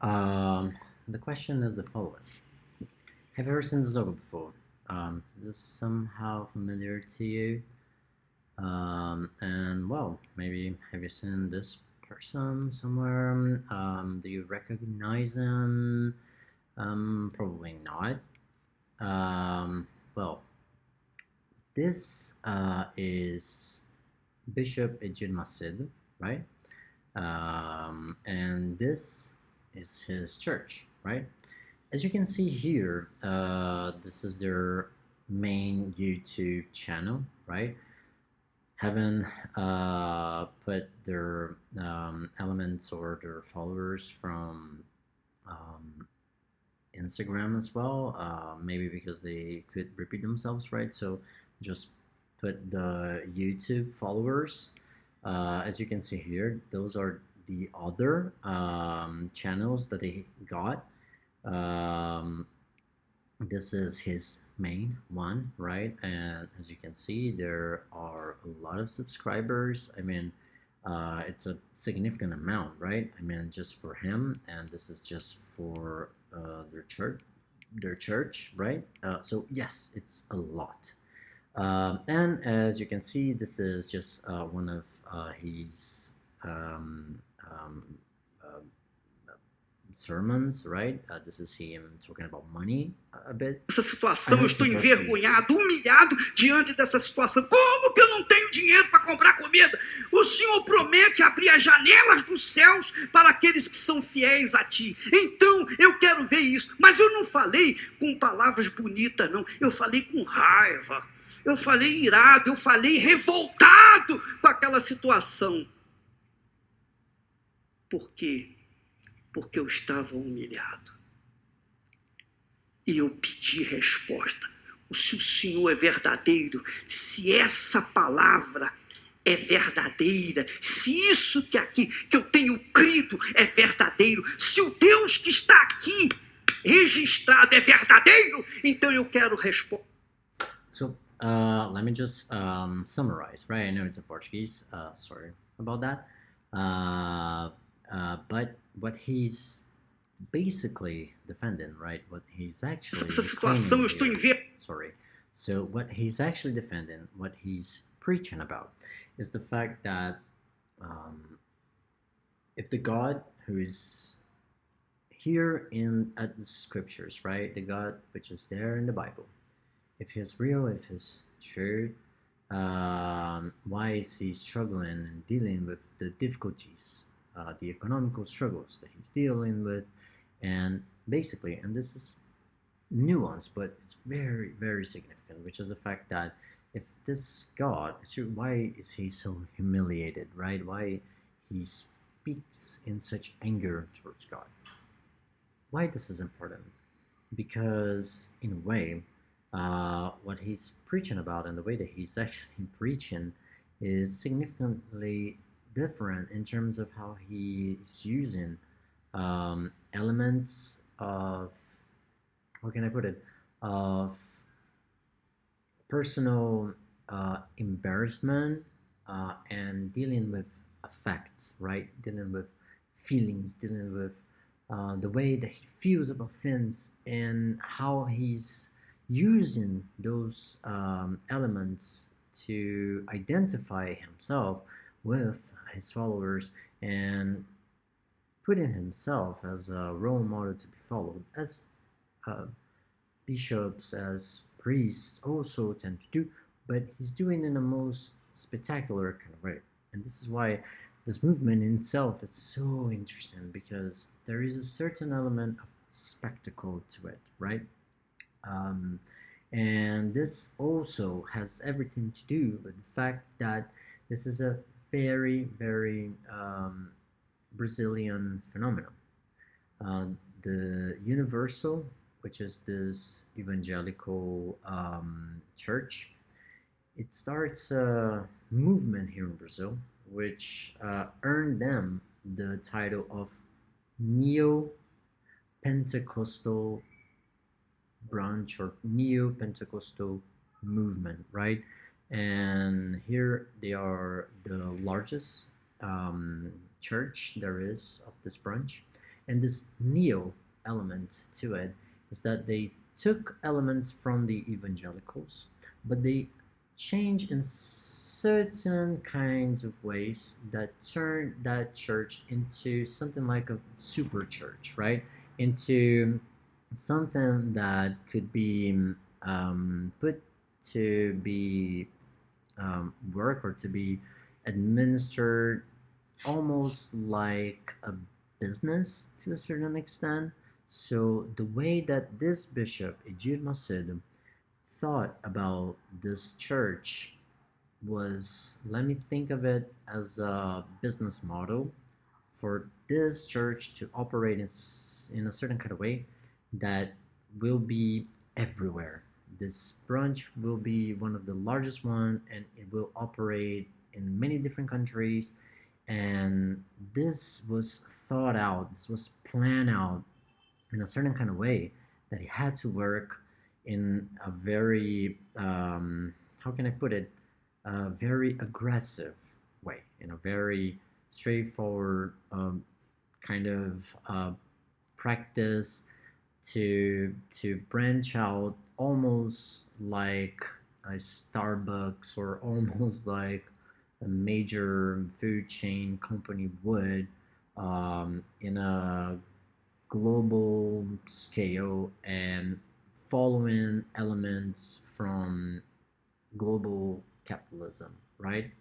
Um, the question is the following. Have you ever seen this logo before? Is this somehow familiar to you? And well, maybe have you seen this person somewhere? Do you recognize him? Probably not. Um, well, this is Bishop Ejid Masid, right? And this is his church, right? As you can see here, this is their main YouTube channel, right? Having put their elements or their followers from um, Instagram as well, maybe because they could repeat themselves, right? So just put the YouTube followers. As you can see here, those are the other channels that they got. Um, this is his main one, right? And as you can see, there are a lot of subscribers. I mean, it's a significant amount, right? I mean, just for him, and this is just for their church, right? So yes, it's a lot. And as you can see, this is just one of his uh, sermons, right? This is him talking about money a bit. Essa situação, eu estou envergonhado, humilhado diante dessa situação. Como que eu não tenho dinheiro para comprar comida? O Senhor promete abrir as janelas dos céus para aqueles que são fiéis a Ti. Então, eu quero ver isso. Mas eu não falei com palavras bonitas, não. Eu falei com raiva. Eu falei irado, eu falei revoltado com aquela situação. Por quê? Porque eu estava humilhado. E eu pedi resposta. Se o Senhor é verdadeiro, se essa palavra é verdadeira, se isso que aqui que eu tenho crido é verdadeiro, se o Deus que está aqui registrado é verdadeiro, então eu quero resposta. So let me just summarize, right? I know it's in Portuguese. Sorry about that. But what he's basically defending, right? What he's actually sorry. So what he's actually defending, what he's preaching about, is the fact that if the God who is here at the scriptures, right, the God which is there in the Bible, if he's real, if he's true, why is he struggling and dealing with the difficulties, the economical struggles that he's dealing with? And basically, and this is nuanced, but it's very, very significant, which is the fact that if this God, why is he so humiliated, right? Why he speaks in such anger towards God? Why this is important? Because in a way, what he's preaching about and the way that he's actually preaching is significantly different in terms of how he's using elements of, how can I put it, of personal embarrassment and dealing with affects, right? Dealing with feelings, dealing with the way that he feels about things and how he's using those elements to identify himself with his followers and putting himself as a role model to be followed, as bishops, as priests also tend to do, but he's doing it in the most spectacular kind of way. And this is why this movement in itself is so interesting, because there is a certain element of spectacle to it, right? And this also has everything to do with the fact that this is a very, very Brazilian phenomenon. The Universal, which is this evangelical church, it starts a movement here in Brazil, which earned them the title of Neo-Pentecostal branch or Neo-Pentecostal movement, right? And here they are the largest church there is of this branch, And this neo element to it is that they took elements from the evangelicals, but they changed in certain kinds of ways that turned that church into something like a super church, right? Into something that could be put to be work or to be administered almost like a business to a certain extent. So the way that this bishop, Ejir Macedo, thought about this church was, let me think of it as a business model for this church to operate in a certain kind of way that will be everywhere. This branch will be one of the largest one, and it will operate in many different countries. And this was thought out, this was planned out in a certain kind of way that it had to work in a very how can I put it, a very aggressive way, in a very straightforward kind of practice to branch out almost like a Starbucks or almost like a major food chain company would in a global scale and following elements from global capitalism, right?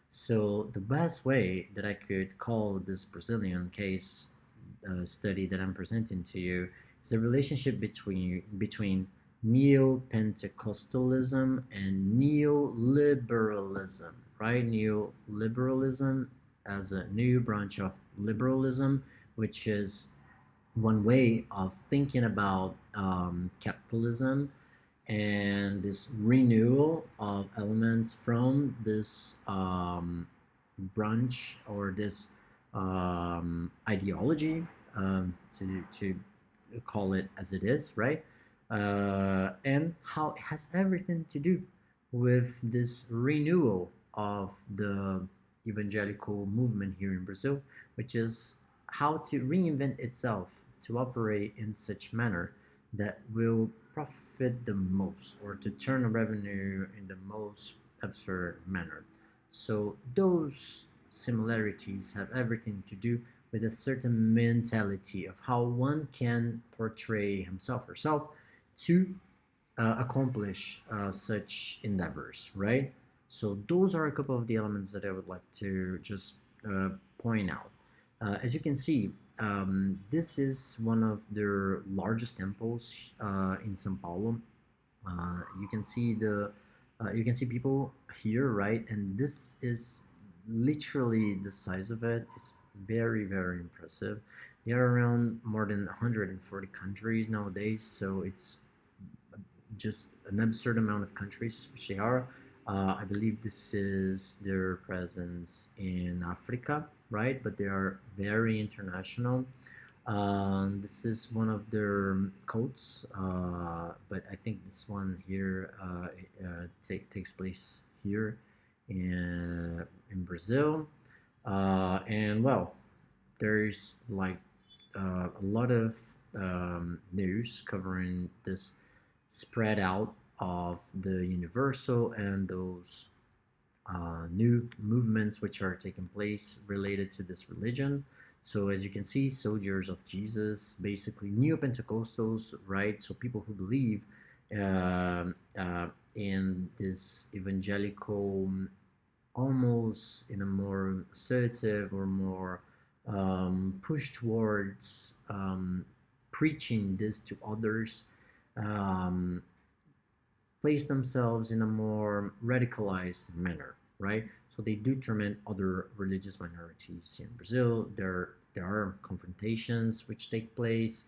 So the best way that I could call this Brazilian case study that I'm presenting to you is the relationship between neo-Pentecostalism and neoliberalism, right? Neoliberalism as a new branch of liberalism, which is one way of thinking about capitalism and this renewal of elements from this branch or this ideology, to call it as it is, right? And how it has everything to do with this renewal of the evangelical movement here in Brazil, which is how to reinvent itself to operate in such manner that will profit the most or to turn a revenue in the most absurd manner. So those similarities have everything to do with a certain mentality of how one can portray himself or herself to accomplish such endeavors, right? So those are a couple of the elements that I would like to just point out. As you can see, this is one of their largest temples in São Paulo. You can see you can see people here, right? And this is literally the size of it. It's very, very impressive. They are around more than 140 countries nowadays, so it's just an absurd amount of countries which they are. I believe this is their presence in Africa, right? But they are very international. This is one of their codes, but I think this one here takes place here in Brazil. And well, there's like a lot of news covering this spread out of the universal and those new movements which are taking place related to this religion. So as you can see, soldiers of Jesus, basically neo-Pentecostals, right? So people who believe in this evangelical, almost in a more assertive or more push towards preaching this to others, um, place themselves in a more radicalized manner, right? So they do torment other religious minorities in Brazil. There are confrontations which take place.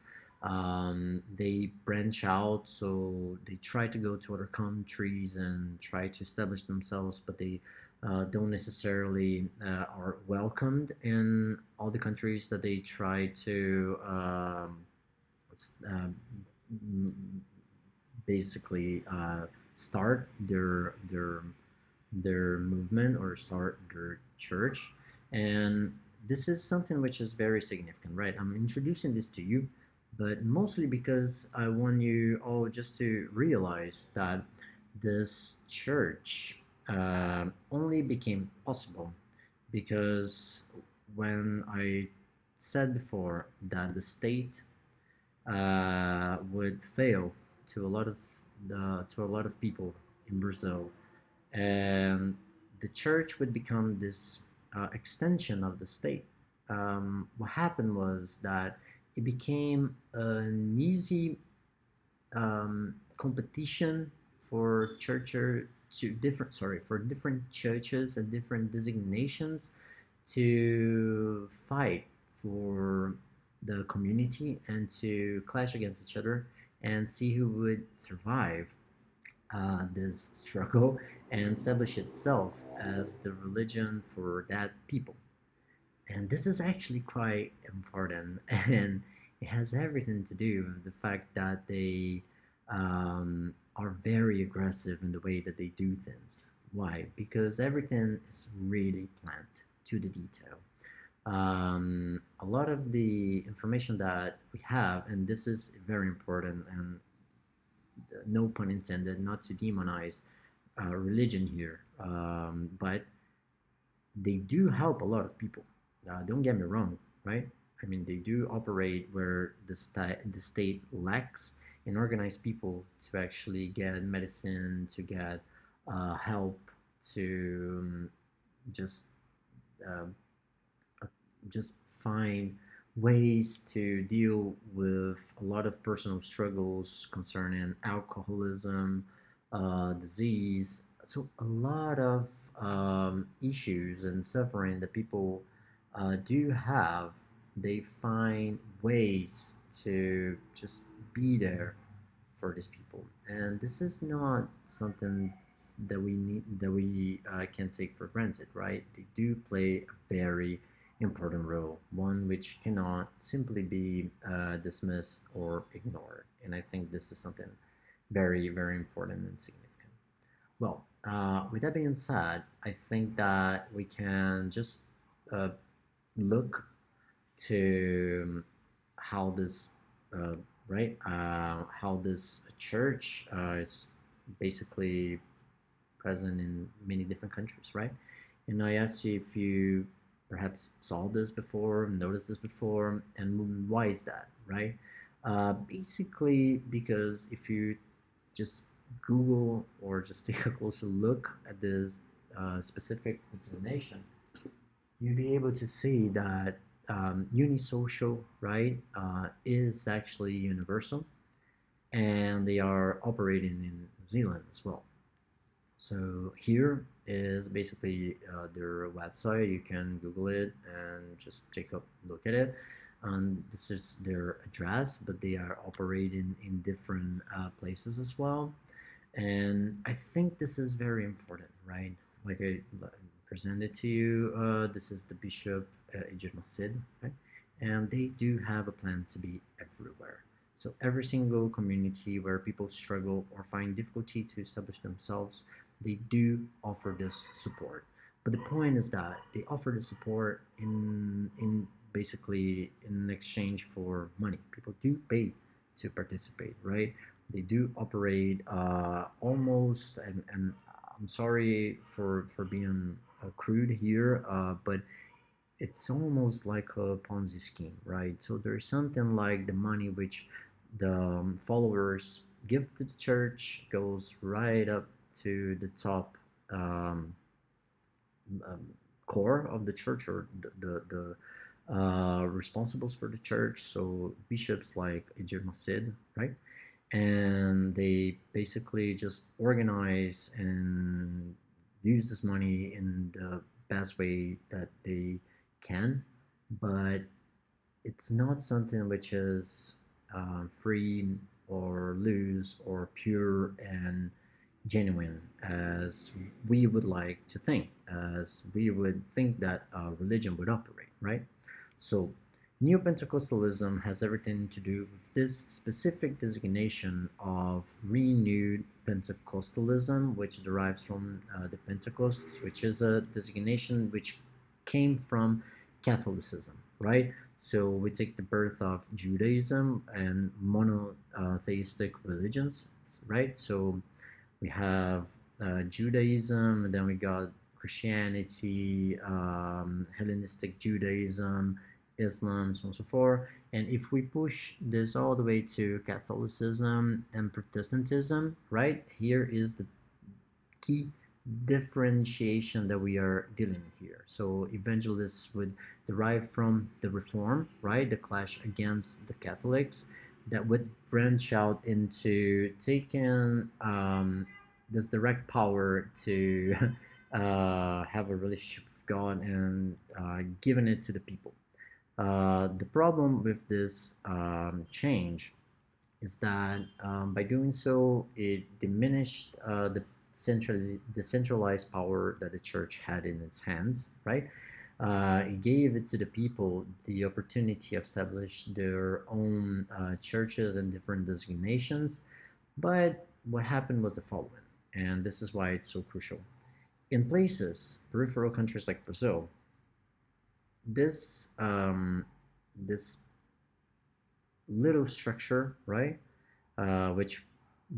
They branch out, so they try to go to other countries and try to establish themselves, but they don't necessarily are welcomed in all the countries that they try to uh, basically start their movement or start their church. And this is something which is very significant, right? I'm introducing this to you, but mostly because I want you all just to realize that this church only became possible because when I said before that the state would fail to a lot of people in Brazil, and the church would become this extension of the state. What happened was that it became an easy competition for for different churches and different designations to fight for the community and to clash against each other and see who would survive this struggle and establish itself as the religion for that people. And this is actually quite important, and it has everything to do with the fact that they are very aggressive in the way that they do things. Why? Because everything is really planned to the detail. A lot of the information that we have, and this is very important, and no pun intended, not to demonize religion here, but they do help a lot of people. Don't get me wrong, right? I mean, they do operate where the state lacks and organize people to actually get medicine, to get help, to just uh, just find ways to deal with a lot of personal struggles concerning alcoholism, disease. So a lot of issues and suffering that people do have, they find ways to just be there for these people. And this is not something that we can take for granted, right? They do play a very important role, one which cannot simply be dismissed or ignored. And I think this is something very, very important and significant. Well, with that being said, I think that we can just uh, look to how this uh, how this church is basically present in many different countries, right? And I asked you if you perhaps saw this before, noticed this before, and why is that, right? Basically, because if you just Google or just take a closer look at this specific designation, you'll be able to see that unisocial, right, is actually universal, and they are operating in New Zealand as well. So here is basically their website. You can Google it and just take a look at it. And this is their address, but they are operating in different places as well. And I think this is very important, right? Like I presented to you, this is the Bishop Ejir Masid, right? And they do have a plan to be everywhere. So every single community where people struggle or find difficulty to establish themselves, they do offer this support. But the point is that they offer the support in basically in exchange for money. People do pay to participate, right? They do operate almost, and I'm sorry for being crude here, but it's almost like a Ponzi scheme, right? So there's something like the money which the followers give to the church goes right up to the top um, um, core of the church, or the responsibles for the church. So bishops like Ejir Masid, right? And they basically just organize and use this money in the best way that they can, but it's not something which is free or loose or pure and genuine as we would like to think, as we would think that religion would operate, right? So, Neo-Pentecostalism has everything to do with this specific designation of renewed Pentecostalism, which derives from the Pentecosts, which is a designation which came from Catholicism, right? So we take the birth of Judaism and monotheistic religions, right? So we have Judaism, and then we got Christianity, Hellenistic Judaism, Islam, so on and so forth. And if we push this all the way to Catholicism and Protestantism, right, here is the key differentiation that we are dealing here. So evangelists would derive from the Reform, right, the clash against the Catholics, that would branch out into taking this direct power to have a relationship with God and giving it to the people. The problem with this change is that by doing so, it diminished the centralized power that the church had in its hands, right? It gave it to the people the opportunity to establish their own churches and different designations. But what happened was the following, and this is why it's so crucial. In places, peripheral countries like Brazil, this little structure, right, which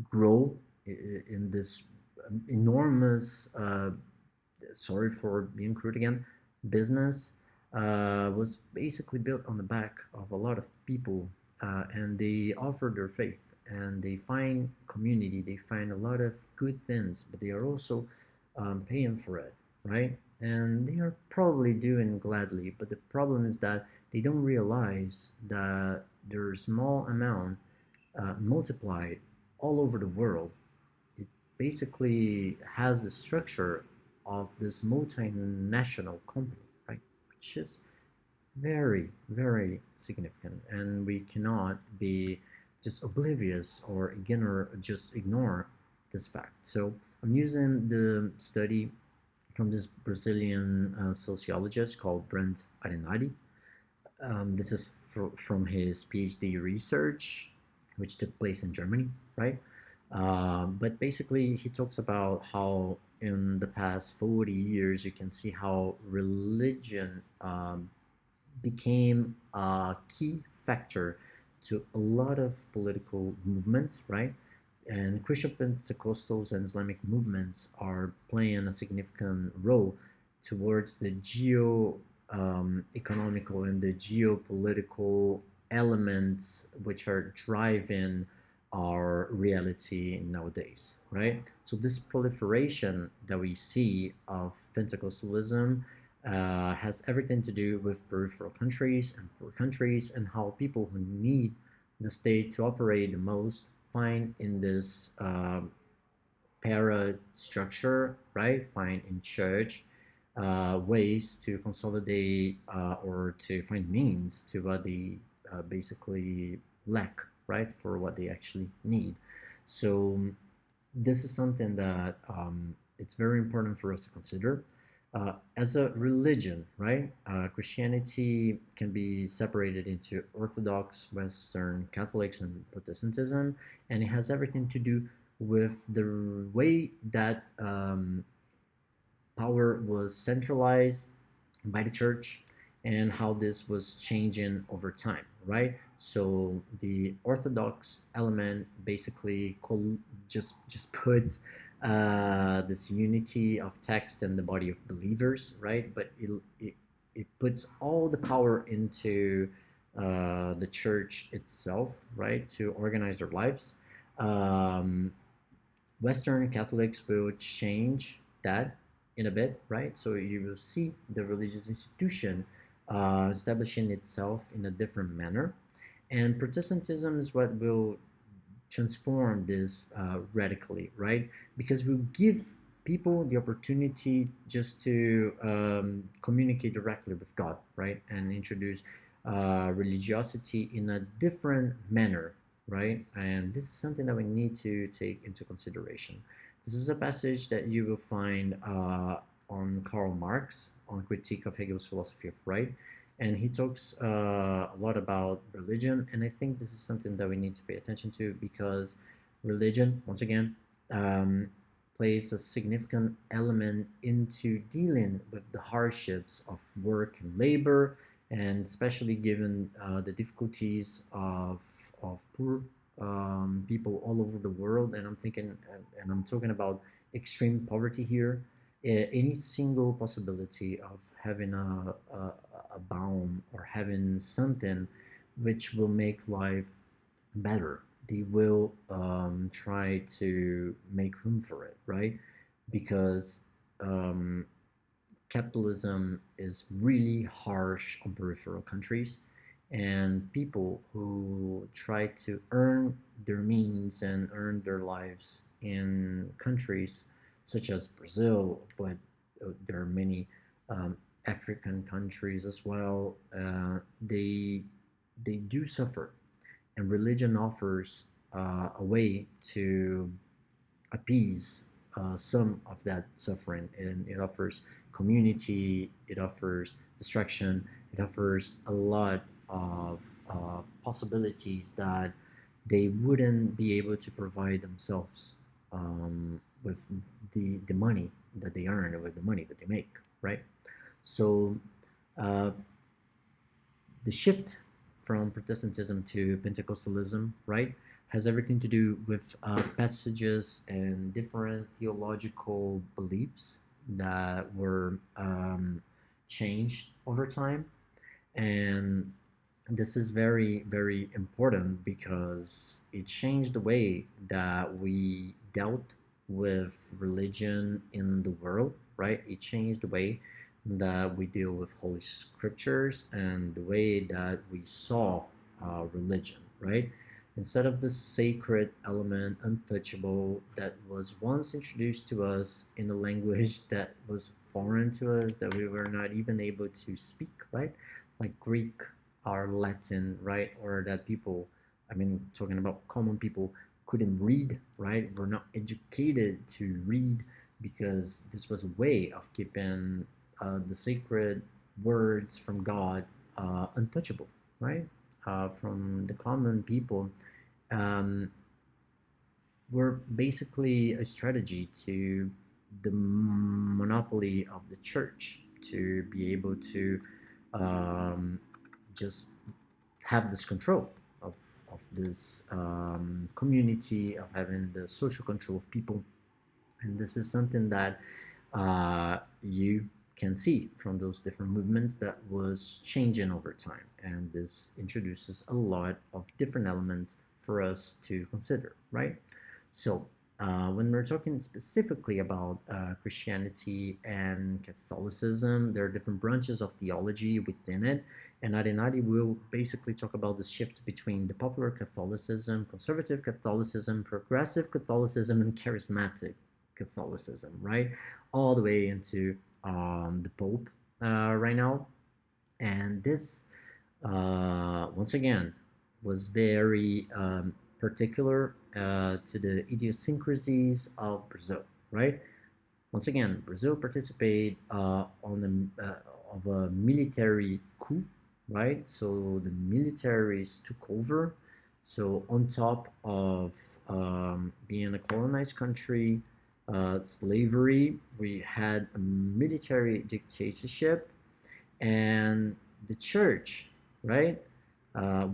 grow in this enormous, sorry for being crude again, business, was basically built on the back of a lot of people, and they offer their faith and they find community, they find a lot of good things, but they are also paying for it, right? And they are probably doing gladly, but the problem is that they don't realize that their small amount multiplied all over the world, it basically has the structure of this multinational company, right? Which is very, very significant, and we cannot be just oblivious or just ignore this fact. So I'm using the study from this Brazilian sociologist called Brent Arenati. This is from his PhD research, which took place in Germany, right? But basically, he talks about how in the past 40 years, you can see how religion became a key factor to a lot of political movements, right? And Christian Pentecostals and Islamic movements are playing a significant role towards the economical and the geopolitical elements which are driving our reality nowadays, right? So this proliferation that we see of Pentecostalism has everything to do with peripheral countries and poor countries, and how people who need the state to operate the most find in this para structure, right? Find in church ways to consolidate or to find means to what they basically lack, right? For what they actually need. So this is something that it's very important for us to consider. As a religion, right? Christianity can be separated into Orthodox, Western Catholics, and Protestantism, and it has everything to do with the way that power was centralized by the church and how this was changing over time, right? So the Orthodox element basically just puts this unity of text and the body of believers, right? But it puts all the power into the church itself, right, to organize their lives. Um, Western Catholics will change that in a bit, right? So you will see the religious institution establishing itself in a different manner. And Protestantism is what will transform this radically, right? Because we'll give people the opportunity just to communicate directly with God, right? And introduce religiosity in a different manner, right? And this is something that we need to take into consideration. This is a passage that you will find on Karl Marx, on Critique of Hegel's Philosophy of Right. And he talks a lot about religion. And I think this is something that we need to pay attention to, because religion, once again, plays a significant element into dealing with the hardships of work and labor, and especially given the difficulties of poor people all over the world. And I'm thinking, and I'm talking about extreme poverty here. Any single possibility of having a balm or having something which will make life better, they will try to make room for it, right? Because um, capitalism is really harsh on peripheral countries, and people who try to earn their means and earn their lives in countries such as Brazil, but there are many African countries as well. They do suffer, and religion offers a way to appease some of that suffering, and it offers community, it offers distraction, it offers a lot of possibilities that they wouldn't be able to provide themselves with the money that they earn, or with the money that they make, right? So uh, the shift from Protestantism to Pentecostalism, right, has everything to do with passages and different theological beliefs that were changed over time. And this is very, very important because it changed the way that we dealt with religion in the world, right? It changed the way that we deal with Holy Scriptures and the way that we saw religion, right? Instead of the sacred element, untouchable, that was once introduced to us in a language that was foreign to us, that we were not even able to speak, right? Like Greek or Latin, right? Or that people, I mean, talking about common people, couldn't read, right? Were not educated to read, because this was a way of keeping the sacred words from God untouchable, right? From the common people, um, were basically a strategy to the monopoly of the church to be able to um, just have this control of this community, of having the social control of people. And this is something that you can see from those different movements that was changing over time. And this introduces a lot of different elements for us to consider, right? So when we're talking specifically about Christianity and Catholicism, there are different branches of theology within it. And Arenati will basically talk about the shift between the popular Catholicism, conservative Catholicism, progressive Catholicism, and charismatic Catholicism, right? All the way into the Pope right now. And this, once again, was very particular to the idiosyncrasies of Brazil, right? Once again, Brazil participated of a military coup, right? So the militaries took over. So on top of being a colonized country, slavery, we had a military dictatorship, and the church, right,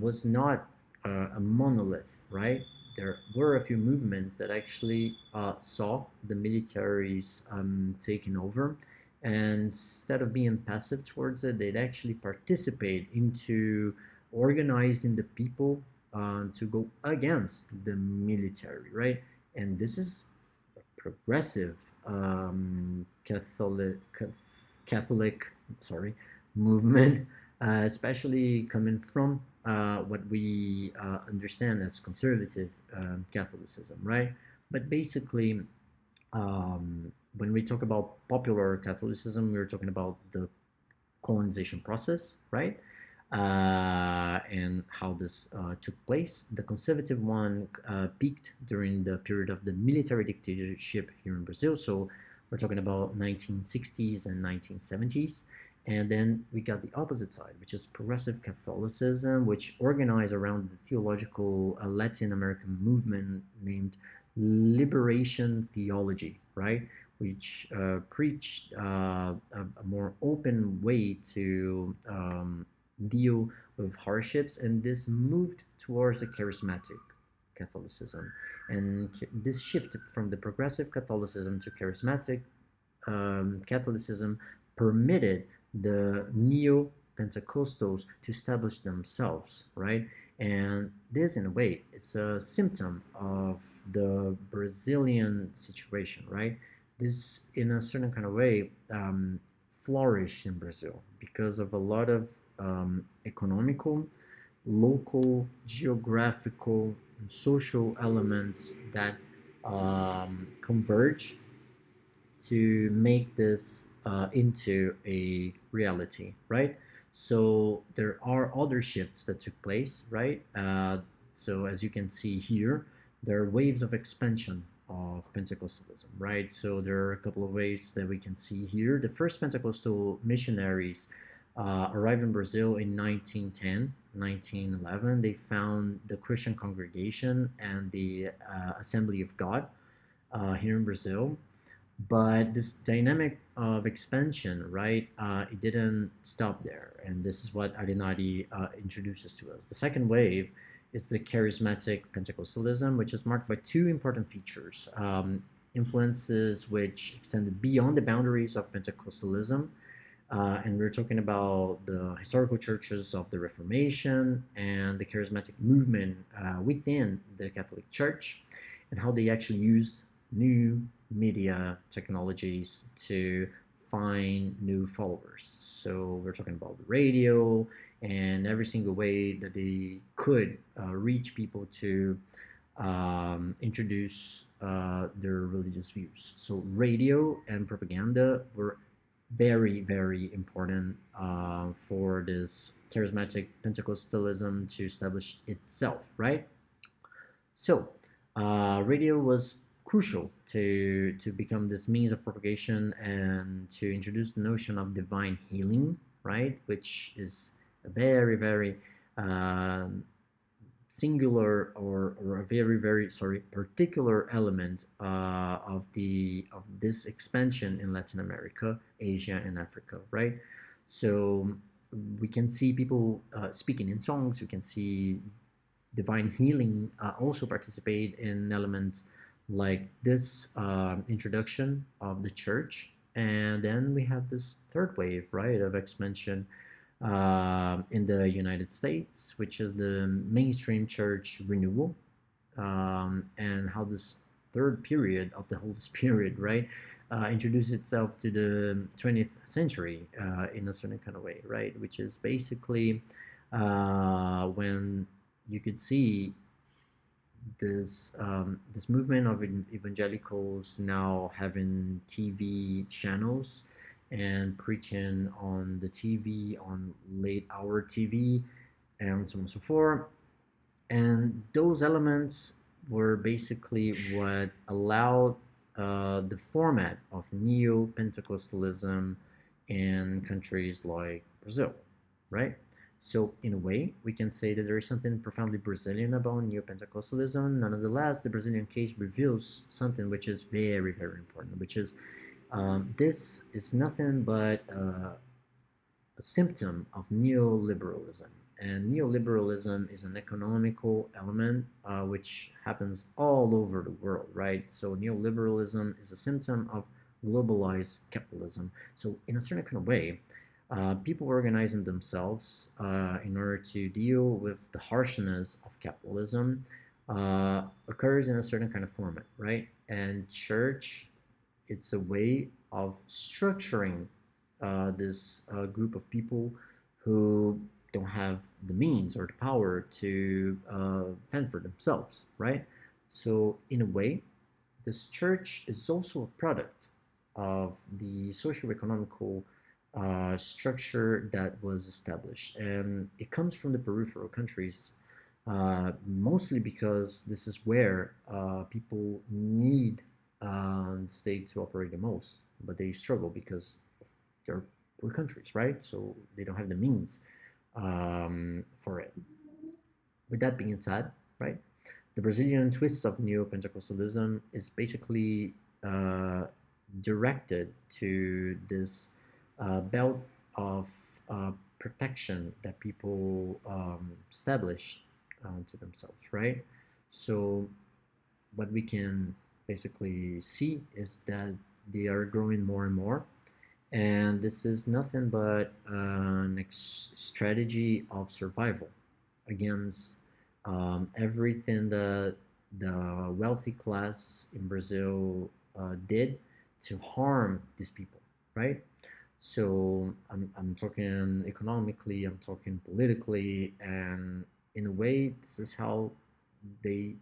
was not a monolith, right? There were a few movements that actually saw the militaries taking over, and instead of being passive towards it, they'd actually participate into organizing the people to go against the military, right? And this is a progressive Catholic, sorry, movement, especially coming from what we understand as conservative Catholicism, right? But basically, when we talk about popular Catholicism, we're talking about the colonization process, right? And how this took place. The conservative one peaked during the period of the military dictatorship here in Brazil. So we're talking about 1960s and 1970s. And then we got the opposite side, which is progressive Catholicism, which organized around the theological Latin American movement named liberation theology, right? Which preached a more open way to deal with hardships, and this moved towards the charismatic Catholicism. And this shift from the progressive Catholicism to charismatic Catholicism permitted the neo-Pentecostals to establish themselves, right? And this, in a way, it's a symptom of the Brazilian situation, right? This, in a certain kind of way, flourished in Brazil because of a lot of economical, local, geographical, and social elements that converge to make this into a reality, right? So there are other shifts that took place, right? So as you can see here, there are waves of expansion of Pentecostalism, right? So there are a couple of ways that we can see here. The first Pentecostal missionaries arrived in Brazil in 1910, 1911. They found the Christian Congregation and the Assembly of God here in Brazil. But this dynamic of expansion, right, it didn't stop there. And this is what Arinari introduces to us. The second wave is the charismatic Pentecostalism, which is marked by two important features. Influences which extended beyond the boundaries of Pentecostalism. And we're talking about the historical churches of the Reformation and the charismatic movement within the Catholic Church, and how they actually use new media technologies to find new followers. So we're talking about the radio and every single way that they could reach people to introduce their religious views. So radio and propaganda were very, very important for this charismatic Pentecostalism to establish itself, right? So radio was crucial to become this means of propagation and to introduce the notion of divine healing, right? Which is a very, very singular or a very, very particular element of this expansion in Latin America, Asia, and Africa, right? So we can see people speaking in tongues. We can see divine healing also participate in elements like this introduction of the church. And then we have this third wave, right, of expansion in the United States, which is the mainstream church renewal, and how this third period of the Holy Spirit, right, introduced itself to the 20th century in a certain kind of way, right, which is basically when you could see this movement of evangelicals now having TV channels and preaching on the TV, on late hour TV, and so on and so forth. And those elements were basically what allowed the format of neo-Pentecostalism in countries like Brazil, right? So in a way, we can say that there is something profoundly Brazilian about neo-Pentecostalism. Nonetheless, the Brazilian case reveals something which is very, very important, which is this is nothing but a symptom of neoliberalism. And neoliberalism is an economical element which happens all over the world, right? So neoliberalism is a symptom of globalized capitalism. So in a certain kind of way, people organizing themselves in order to deal with the harshness of capitalism occurs in a certain kind of format, right? And church, it's a way of structuring this group of people who don't have the means or the power to fend for themselves, right? So in a way, this church is also a product of the socio-economical structure that was established. And it comes from the peripheral countries, mostly because this is where people need the state to operate the most, but they struggle because they're poor countries, right? So they don't have the means for it. With that being said, right, the Brazilian twist of neo-Pentecostalism is basically directed to this belt of protection that people established to themselves, right? So what we can basically see is that they are growing more and more, and this is nothing but an strategy of survival against everything that the wealthy class in Brazil did to harm these people, right? So I'm talking economically, I'm talking politically, and in a way, this is how they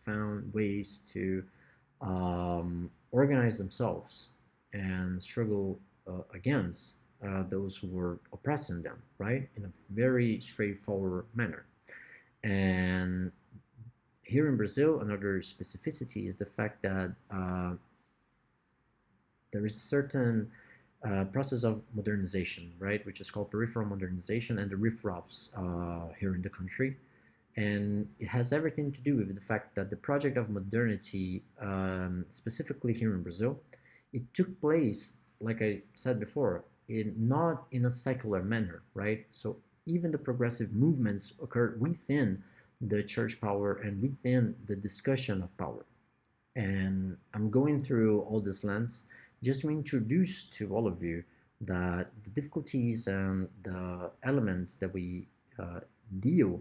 found ways to organize themselves and struggle against those who were oppressing them, right? In a very straightforward manner. And here in Brazil, another specificity is the fact that there is a certain process of modernization, right, which is called peripheral modernization, and the riffraffs here in the country. And it has everything to do with the fact that the project of modernity, specifically here in Brazil, it took place, like I said before, not in a secular manner, right? So even the progressive movements occurred within the church power and within the discussion of power. And I'm going through all this lens just to introduce to all of you that the difficulties and the elements that we deal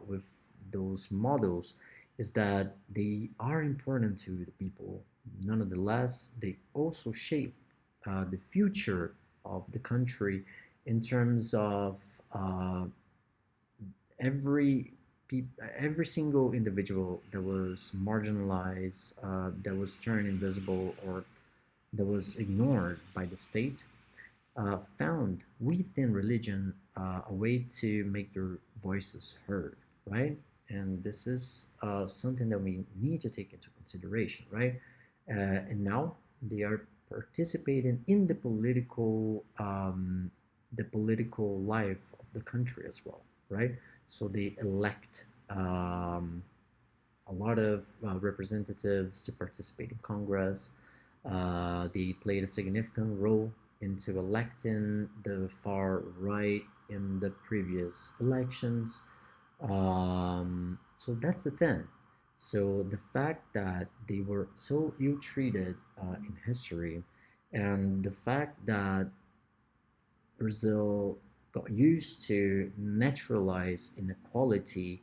with those models is that they are important to the people. Nonetheless, they also shape the future of the country in terms of every every single individual that was marginalized, that was turned invisible, or that was ignored by the state, found within religion a way to make their voices heard, right? And this is something that we need to take into consideration, right? And now they are participating in the political life of the country as well, right? So they elect a lot of representatives to participate in Congress. They played a significant role into electing the far right in the previous elections. So that's the thing. So the fact that they were so ill treated in history, and the fact that Brazil got used to naturalize inequality,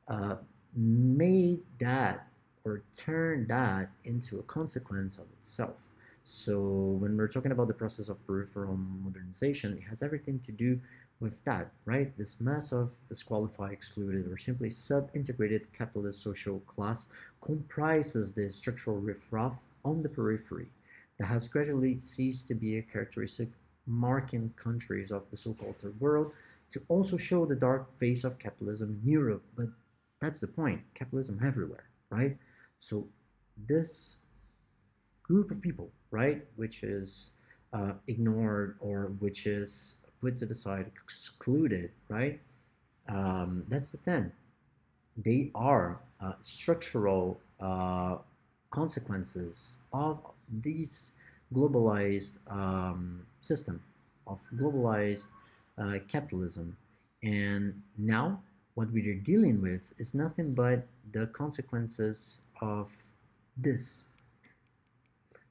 uh, made that or turned that into a consequence of itself. So when we're talking about the process of peripheral modernization, it has everything to do with that, right? This mass of disqualified, excluded, or simply sub-integrated capitalist social class comprises the structural riffraff on the periphery that has gradually ceased to be a characteristic marking countries of the so-called third world to also show the dark face of capitalism in Europe. But that's the point, capitalism everywhere, right? So this group of people, right, which is ignored or which is put to the side, excluded, right? That's the thing. They are structural consequences of these globalized system of globalized capitalism. And now what we are dealing with is nothing but the consequences of this.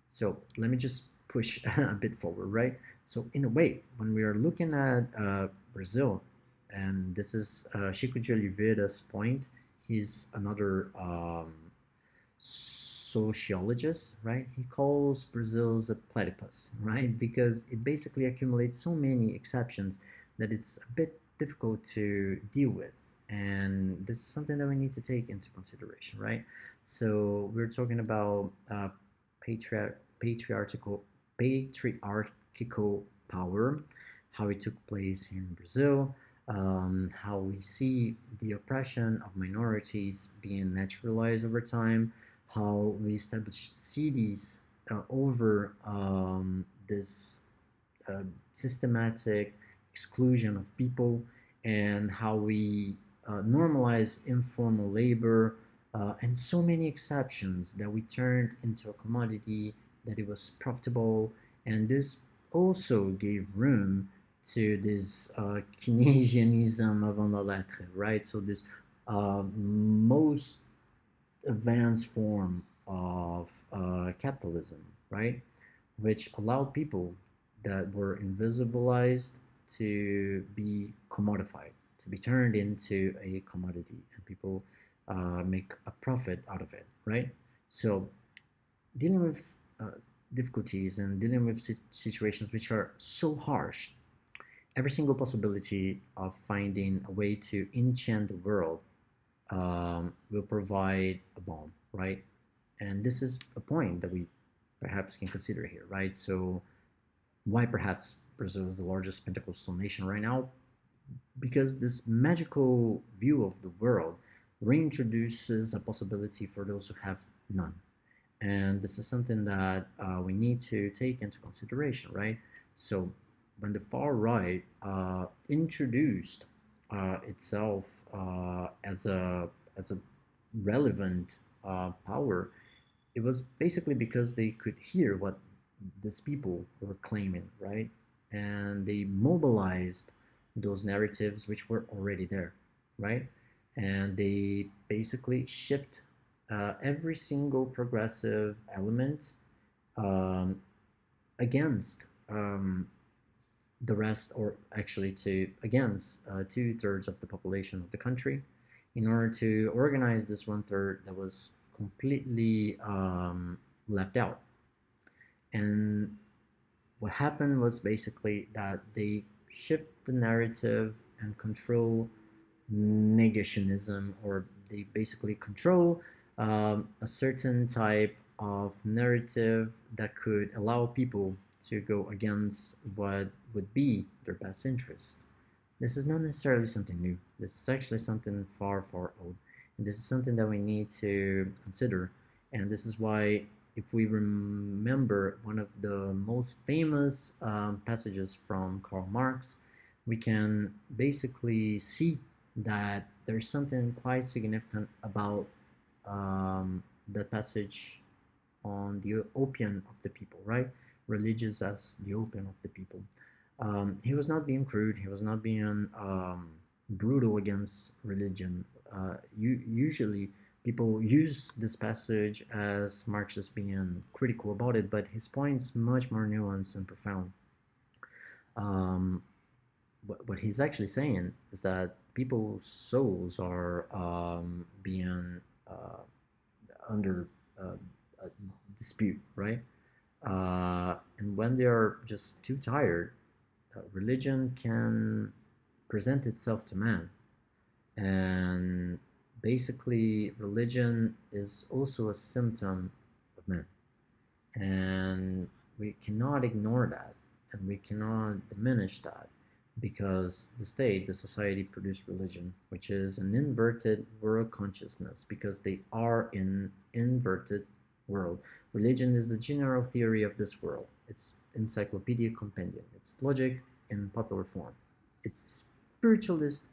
So let me just push a bit forward, right? So in a way, when we are looking at Brazil, and this is Chico de Oliveira's point, he's another sociologist, right? He calls Brazil's a platypus, right? Because it basically accumulates so many exceptions that it's a bit difficult to deal with. And this is something that we need to take into consideration, right? So we're talking about patriarchal power, how it took place in Brazil, how we see the oppression of minorities being naturalized over time, how we establish cities over this systematic exclusion of people, and how we normalize informal labor, and so many exceptions that we turned into a commodity, that it was profitable, and this also gave room to this Keynesianism avant la lettre, right? So this most advanced form of capitalism, right? Which allowed people that were invisibilized to be commodified, to be turned into a commodity, and people make a profit out of it, right? So dealing with difficulties and dealing with situations which are so harsh, every single possibility of finding a way to enchant the world will provide a bomb, right? And this is a point that we perhaps can consider here, right? So why perhaps Brazil is the largest Pentecostal nation right now? Because this magical view of the world reintroduces a possibility for those who have none. And this is something that we need to take into consideration, right? So when the far right introduced itself as a relevant power, it was basically because they could hear what these people were claiming, right? And they mobilized those narratives which were already there, right? And they basically shift every single progressive element um, against the rest, or actually to against 2/3 of the population of the country, in order to organize this 1/3 that was completely left out. And what happened was basically that they shift the narrative and control negationism, or they basically control a certain type of narrative that could allow people to go against what would be their best interest. This is not necessarily something new. This is actually something far, far old. And this is something that we need to consider. And this is why, if we remember one of the most famous passages from Karl Marx, we can basically see that there's something quite significant about that passage on the opium of the people, right? Religious as the opium of the people. He was not being crude. He was not being brutal against religion. Usually, people use this passage as Marxist being critical about it, but his point's much more nuanced and profound. Um, what he's actually saying is that people's souls are being under dispute, right? And when they are just too tired, religion can present itself to man. And basically, religion is also a symptom of man. And we cannot ignore that, and we cannot diminish that, because the state, the society produced religion, which is an inverted world consciousness, because they are in inverted world. Religion is the general theory of this world. It's encyclopedia compendium. It's logic in popular form. It's spiritualist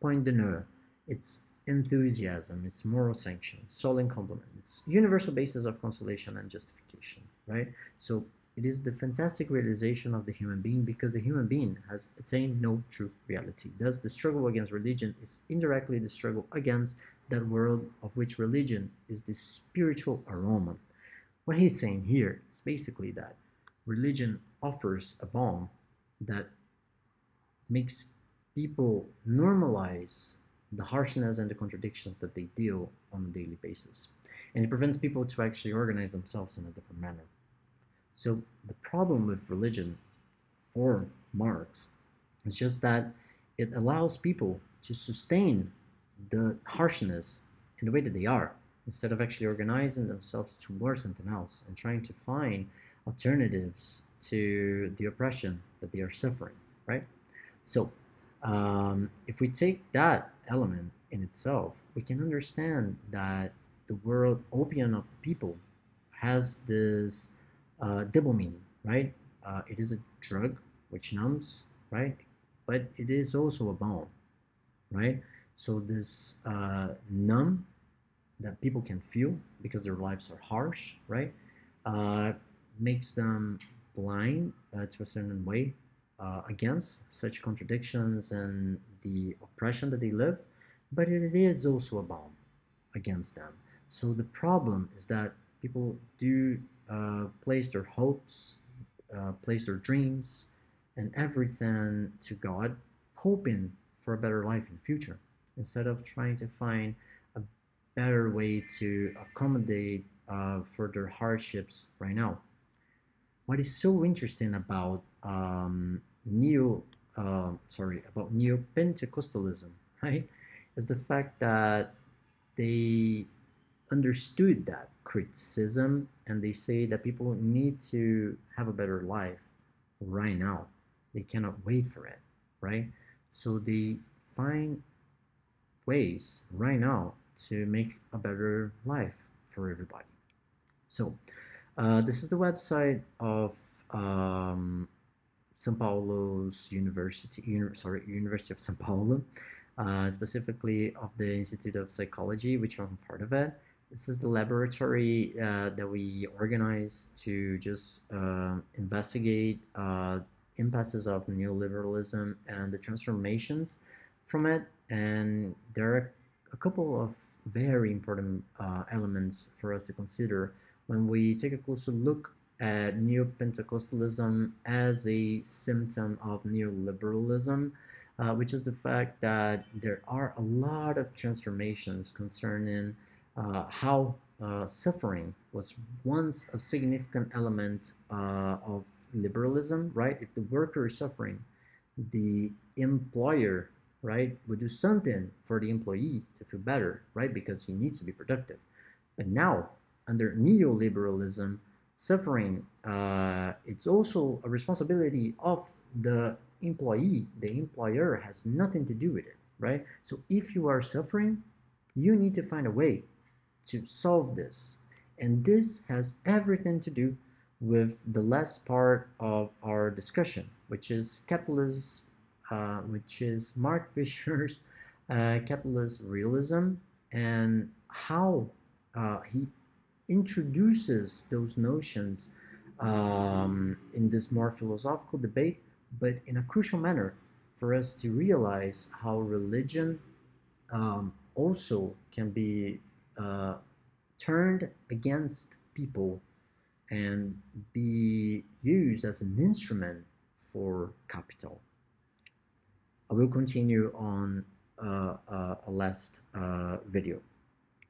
point d'honneur. It's enthusiasm. It's moral sanction, solemn complement. It's universal basis of consolation and justification, right? So it is the fantastic realization of the human being, because the human being has attained no true reality. Thus, the struggle against religion is indirectly the struggle against that world of which religion is the spiritual aroma. What he's saying here is basically that religion offers a balm that makes people normalize the harshness and the contradictions that they deal on a daily basis. And it prevents people to actually organize themselves in a different manner. So the problem with religion for Marx is just that it allows people to sustain the harshness in the way that they are, instead of actually organizing themselves towards something else and trying to find alternatives to the oppression that they are suffering, right? So if we take that element in itself, we can understand that the word opium of the people has this double meaning, right? It is a drug which numbs, right? But it is also a balm, right? So this numb that people can feel because their lives are harsh, right? Makes them blind to a certain way against such contradictions and the oppression that they live, but it is also a bomb against them. So the problem is that people do place their hopes, place their dreams, and everything to God, hoping for a better life in the future, instead of trying to find a better way to accommodate further hardships right now. What is so interesting about about neo-Pentecostalism, right, is the fact that they understood that criticism and they say that people need to have a better life right now. They cannot wait for it, right? So they find ways right now to make a better life for everybody. So this is the website of São Paulo's University of São Paulo, specifically of the Institute of Psychology, which I'm part of it. This is the laboratory that we organize to just investigate impasses of neoliberalism and the transformations from it. And there are a couple of very important elements for us to consider when we take a closer look at neo-Pentecostalism as a symptom of neoliberalism, which is the fact that there are a lot of transformations concerning how suffering was once a significant element of liberalism, right? If the worker is suffering, the employer, right, would do something for the employee to feel better, right, because he needs to be productive. But now, under neoliberalism, suffering, it's also a responsibility of the employee. The employer has nothing to do with it, right? So if you are suffering, you need to find a way to solve this. And this has everything to do with the last part of our discussion, which is capitalism, which is Mark Fisher's capitalist realism, and how he introduces those notions in this more philosophical debate, but in a crucial manner for us to realize how religion also can be turned against people and be used as an instrument for capital. I will continue on a last video.